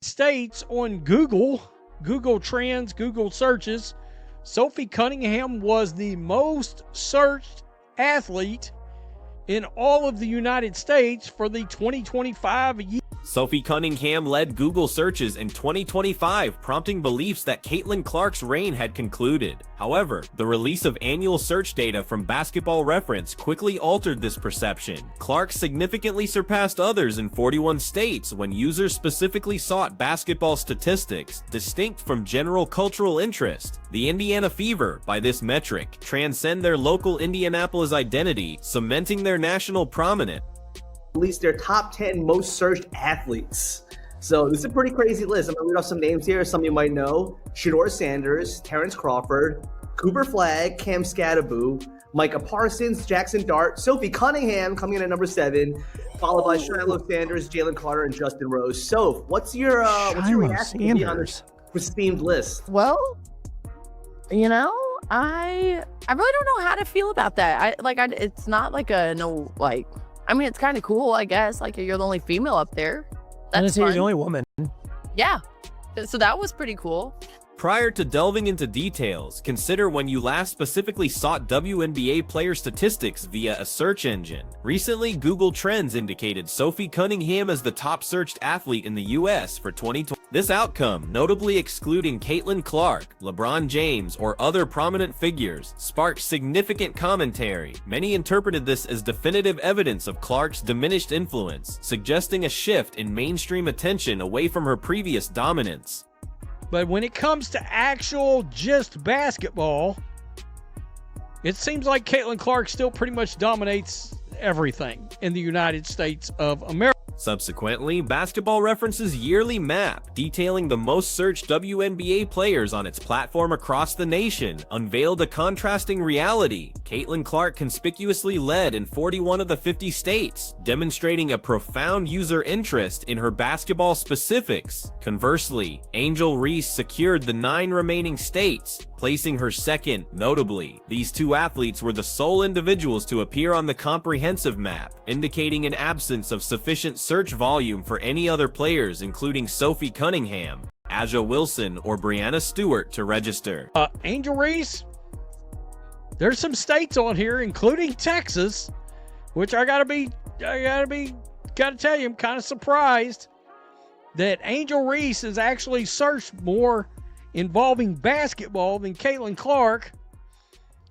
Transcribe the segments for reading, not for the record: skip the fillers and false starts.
States on Google Trends, Google searches, Sophie Cunningham was the most searched athlete in all of the United States for the 2025 year. Sophie Cunningham led Google searches in 2025, prompting beliefs that Caitlin Clark's reign had concluded. However, the release of annual search data from Basketball Reference quickly altered this perception. Clark significantly surpassed others in 41 states when users specifically sought basketball statistics, distinct from general cultural interest. The Indiana Fever, by this metric, transcend their local Indianapolis identity, cementing their national prominence. Released their top 10 most searched athletes. So this is a pretty crazy list. I'm gonna read off some names here. Some you might know: Shedeur Sanders, Terrence Crawford, Cooper Flagg, Cam Skattebo, Micah Parsons, Jackson Dart, Sophie Cunningham coming in at number 7, followed by Shiloh Sanders, Jalen Carter, and Justin Rose. So what's your reaction to be on this esteemed list? Well, you know, I really don't know how to feel about that. It's not like I mean, it's kind of cool, I guess. Like, you're the only female up there. That's fun. You're the only woman. Yeah. So that was pretty cool. Prior to delving into details, consider when you last specifically sought WNBA player statistics via a search engine. Recently, Google Trends indicated Sophie Cunningham as the top searched athlete in the US for 2020. This outcome, notably excluding Caitlin Clark, LeBron James, or other prominent figures, sparked significant commentary. Many interpreted this as definitive evidence of Clark's diminished influence, suggesting a shift in mainstream attention away from her previous dominance. But when it comes to actual just basketball, it seems like Caitlin Clark still pretty much dominates everything in the United States of America. Subsequently, Basketball Reference's yearly map, detailing the most searched WNBA players on its platform across the nation, unveiled a contrasting reality. Caitlin Clark conspicuously led in 41 of the 50 states, demonstrating a profound user interest in her basketball specifics. Conversely, Angel Reese secured the 9 remaining states, placing her second. Notably, these two athletes were the sole individuals to appear on the comprehensive map, indicating an absence of sufficient search volume for any other players, including Sophie Cunningham, Aja Wilson, or Brianna Stewart, to register. Angel Reese, there's some states on here, including Texas, which I gotta tell you, I'm kind of surprised that Angel Reese has actually searched more involving basketball than Caitlin Clark,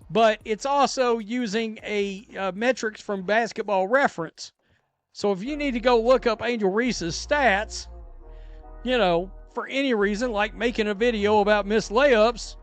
but it's also using a metrics from Basketball Reference. So if you need to go look up Angel Reese's stats, you know, for any reason, like making a video about missed layups,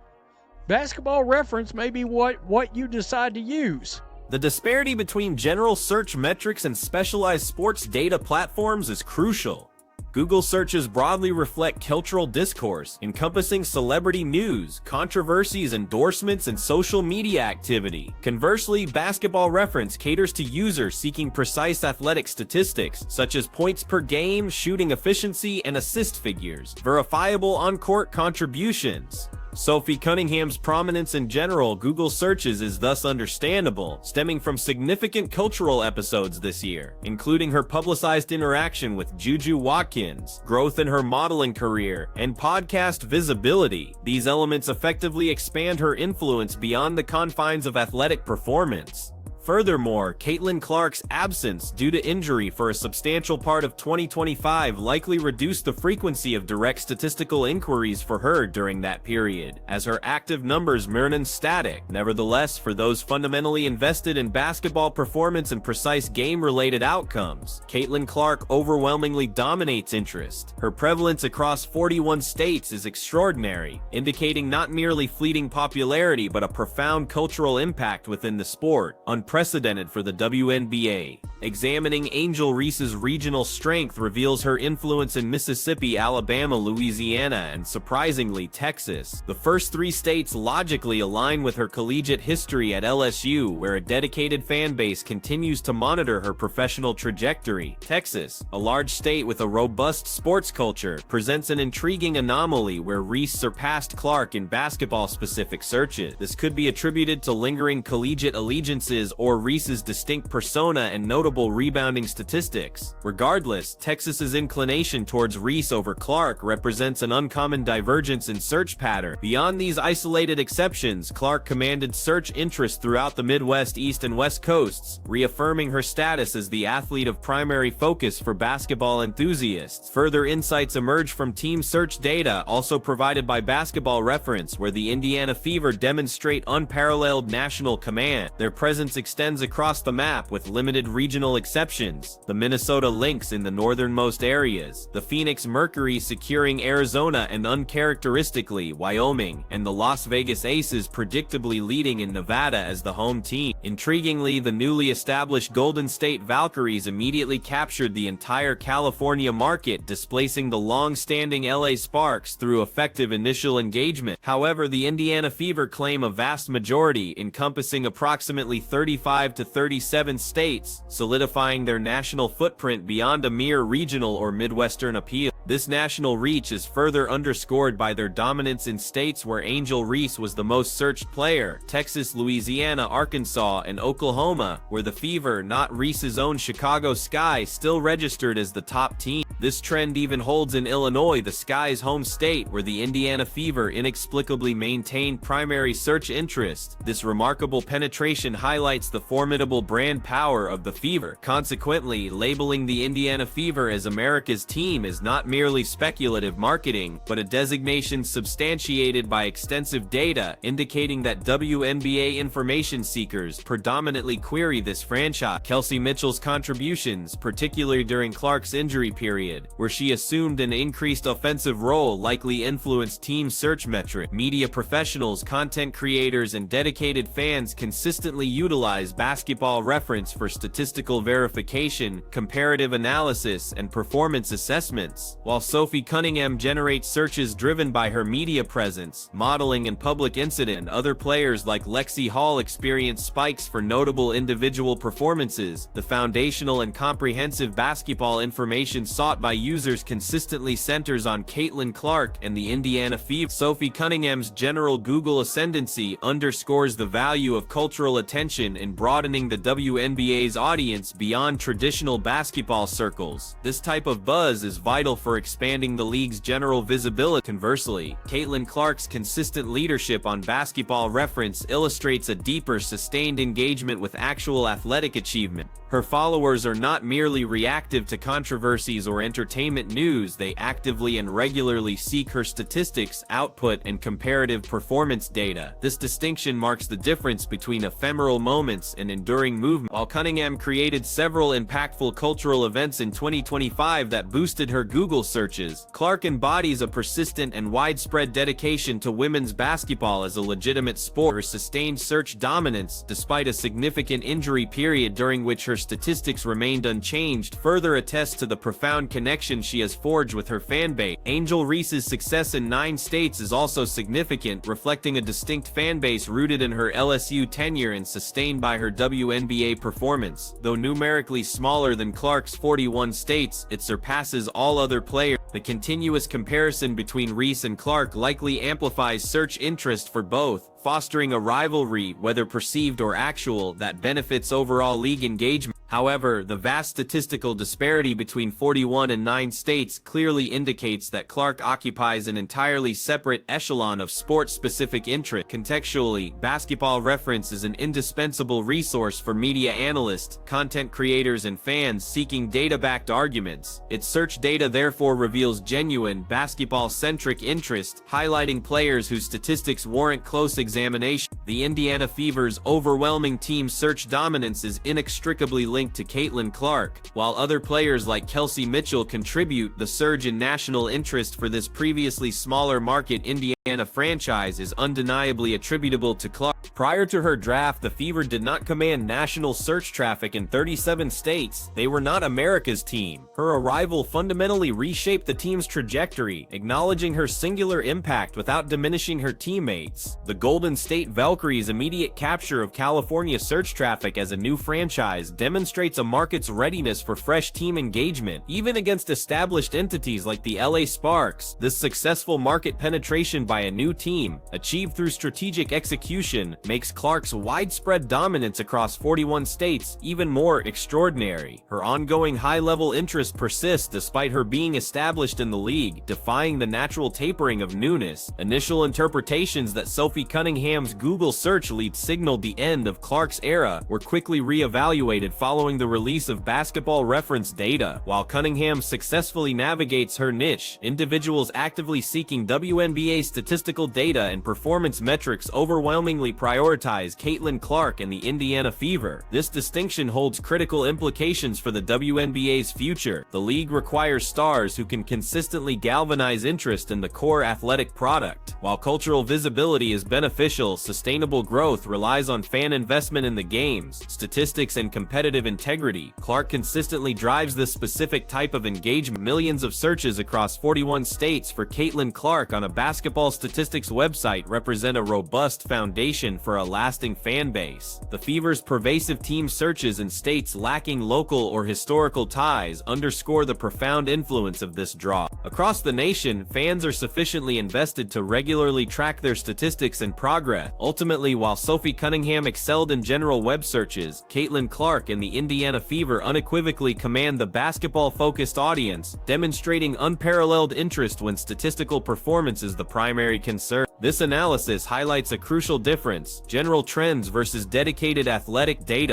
Basketball Reference may be what you decide to use. The disparity between general search metrics and specialized sports data platforms is crucial. Google searches broadly reflect cultural discourse, encompassing celebrity news, controversies, endorsements, and social media activity. Conversely, Basketball Reference caters to users seeking precise athletic statistics, such as points per game, shooting efficiency, and assist figures, verifiable on-court contributions. Sophie Cunningham's prominence in general Google searches is thus understandable, stemming from significant cultural episodes this year, including her publicized interaction with Juju Watkins, growth in her modeling career, and podcast visibility. These elements effectively expand her influence beyond the confines of athletic performance. Furthermore, Caitlin Clark's absence due to injury for a substantial part of 2025 likely reduced the frequency of direct statistical inquiries for her during that period, as her active numbers remain static. Nevertheless, for those fundamentally invested in basketball performance and precise game-related outcomes, Caitlin Clark overwhelmingly dominates interest. Her prevalence across 41 states is extraordinary, indicating not merely fleeting popularity but a profound cultural impact within the sport, unprecedented for the WNBA. Examining Angel Reese's regional strength reveals her influence in Mississippi, Alabama, Louisiana, and surprisingly, Texas. The first 3 states logically align with her collegiate history at LSU, where a dedicated fan base continues to monitor her professional trajectory. Texas, a large state with a robust sports culture, presents an intriguing anomaly where Reese surpassed Clark in basketball-specific searches. This could be attributed to lingering collegiate allegiances or Reese's distinct persona and notable rebounding statistics. Regardless, Texas's inclination towards Reese over Clark represents an uncommon divergence in search pattern. Beyond these isolated exceptions, Clark commanded search interest throughout the Midwest, East, and West Coasts, reaffirming her status as the athlete of primary focus for basketball enthusiasts. Further insights emerge from team search data, also provided by Basketball Reference, where the Indiana Fever demonstrate unparalleled national command. Their presence extends across the map with limited regional exceptions. The Minnesota Lynx in the northernmost areas, the Phoenix Mercury securing Arizona and uncharacteristically Wyoming, and the Las Vegas Aces predictably leading in Nevada as the home team. Intriguingly, the newly established Golden State Valkyries immediately captured the entire California market, displacing the long-standing LA Sparks through effective initial engagement. However, the Indiana Fever claim a vast majority, encompassing approximately 35 to 37 states, solidifying their national footprint beyond a mere regional or Midwestern appeal. This national reach is further underscored by their dominance in states where Angel Reese was the most searched player: Texas, Louisiana, Arkansas, and Oklahoma, where the Fever, not Reese's own Chicago Sky, still registered as the top team. This trend even holds in Illinois, the Sky's home state, where the Indiana Fever inexplicably maintained primary search interest. This remarkable penetration highlights the formidable brand power of the Fever. Consequently, labeling the Indiana Fever as America's team is not merely speculative marketing, but a designation substantiated by extensive data, indicating that WNBA information seekers predominantly query this franchise. Kelsey Mitchell's contributions, particularly during Clark's injury period, where she assumed an increased offensive role, likely influenced team search metrics. Media professionals, content creators, and dedicated fans consistently utilize Basketball Reference for statistical verification, comparative analysis, and performance assessments, while Sophie Cunningham generates searches driven by her media presence, modeling, and public incident. And other players like Lexi Hall experience spikes for notable individual performances. The foundational and comprehensive basketball information sought by users consistently centers on Caitlin Clark and the Indiana Fever. Sophie Cunningham's general Google ascendancy underscores the value of cultural attention in broadening the WNBA's audience beyond traditional basketball circles. This type of buzz is vital for expanding the league's general visibility. Conversely, Caitlin Clark's consistent leadership on Basketball Reference illustrates a deeper, sustained engagement with actual athletic achievement. Her followers are not merely reactive to controversies or entertainment news, they actively and regularly seek her statistics, output, and comparative performance data. This distinction marks the difference between ephemeral moments and enduring movement. While Cunningham created several impactful cultural events in 2025 that boosted her Google searches, Clark embodies a persistent and widespread dedication to women's basketball as a legitimate sport. Her sustained search dominance, despite a significant injury period during which her statistics remained unchanged, further attests to the profound connection she has forged with her fanbase. Angel Reese's success in 9 states is also significant, reflecting a distinct fanbase rooted in her LSU tenure and sustained by her WNBA performance. Though numerically smaller than Clark's 41 states, it surpasses all other players. The continuous comparison between Reese and Clark likely amplifies search interest for both, fostering a rivalry, whether perceived or actual, that benefits overall league engagement. However, the vast statistical disparity between 41 and 9 states clearly indicates that Clark occupies an entirely separate echelon of sport-specific interest. Contextually, Basketball Reference is an indispensable resource for media analysts, content creators, and fans seeking data-backed arguments. Its search data therefore reveals genuine, basketball-centric interest, highlighting players whose statistics warrant close examination. The Indiana Fever's overwhelming team search dominance is inextricably linked to Caitlin Clark. While other players like Kelsey Mitchell contribute, the surge in national interest for this previously smaller market Indiana franchise is undeniably attributable to Clark. Prior to her draft, the Fever did not command national search traffic in 37 states. They were not America's team. Her arrival fundamentally reshaped the team's trajectory, acknowledging her singular impact without diminishing her teammates. The Golden State Valkyries' immediate capture of California search traffic as a new franchise demonstrates demonstrates a market's readiness for fresh team engagement, even against established entities like the LA Sparks. This successful market penetration by a new team, achieved through strategic execution, makes Clark's widespread dominance across 41 states even more extraordinary. Her ongoing high-level interest persists despite her being established in the league, defying the natural tapering of newness. Initial interpretations that Sophie Cunningham's Google search lead signaled the end of Clark's era were quickly re-evaluated following the release of basketball reference data. While Cunningham successfully navigates her niche, individuals actively seeking WNBA statistical data and performance metrics overwhelmingly prioritize Caitlin Clark and the Indiana Fever. This distinction holds critical implications for the WNBA's future. The league requires stars who can consistently galvanize interest in the core athletic product. While cultural visibility is beneficial, sustainable growth relies on fan investment in the games, statistics, and competitive integrity. Clark consistently drives this specific type of engagement. Millions of searches across 41 states for Caitlin Clark on a basketball statistics website represent a robust foundation for a lasting fan base. The Fever's pervasive team searches in states lacking local or historical ties underscore the profound influence of this draw. Across the nation, fans are sufficiently invested to regularly track their statistics and progress. Ultimately, while Sophie Cunningham excelled in general web searches, Caitlin Clark and the Indiana Fever unequivocally command the basketball-focused audience, demonstrating unparalleled interest when statistical performance is the primary concern. This analysis highlights a crucial difference: general trends versus dedicated athletic data.